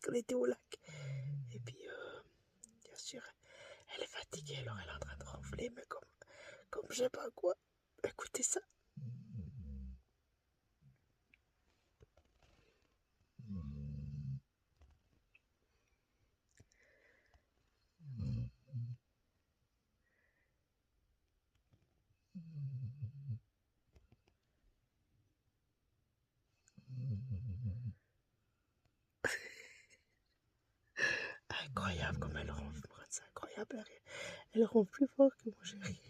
qu'on était au lac. Et puis, bien sûr, elle est fatiguée, alors elle est en train de ronfler, mais comme je sais pas quoi. Écoutez ça. Incroyable comme elle ronfle, c'est incroyable. Elle ronfle plus fort que mon chéri.